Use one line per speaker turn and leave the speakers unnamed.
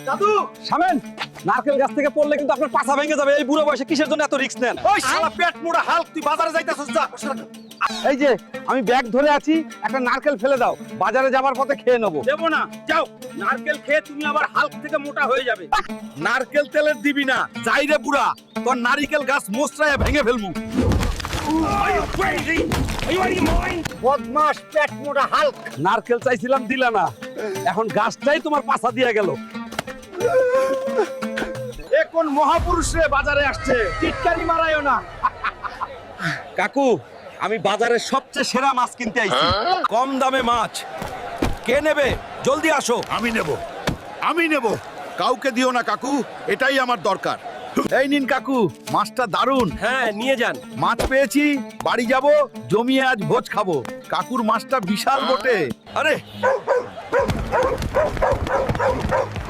দাদু
শামেন, নারকেল গাছ থেকে পড়লে কিন্তু আপনার পাছা ভেঙে যাবে। এই বুড়ো বয়সে কিসের জন্য এত রিস্ক নেন?
ওই শালা পেট মোড়া হাল্ক, তুই বাজারে যাইতাছস যা।
এই যে আমি ব্যাগ ধরে আছি, একটা নারকেল ফেলে দাও, বাজারে যাবার পথে খেয়ে নেবো।
দেবো না, যাও। নারকেল খেয়ে তুমি আবার হাল্ক থেকে মোটা হয়ে যাবে। নারকেল তেলের দিবি না, যাই রে বুড়া, তোর নারকেল গাছ মোচড়ায় ভেঙে ফেলমু। বদমাস পেট মোটা হাল্ক।
নারকেল চাইছিলাম, দিলা না, এখন গাছটাই তোমার পাছা দিয়ে গেল।
এখন মহাপুরুষ রে বাজারে আসছে, টিটকারি মারায়ও না।
কাকু, আমি বাজারের সবচেয়ে সেরা মাছ কিনতে আইছি।
কম দামে মাছ কে নেবে? জলদি আসো।
আমি নেব। কাউকে দিও না কাকু, এটাই আমার দরকার।
এই নিন কাকু, মাছটা দারুণ।
হ্যাঁ, নিয়ে যান।
মাছ পেয়েছি, বাড়ি যাব, জমিয়ে আজ ভোজ খাবো। কাকুর মাছটা বিশাল বটে।
আরে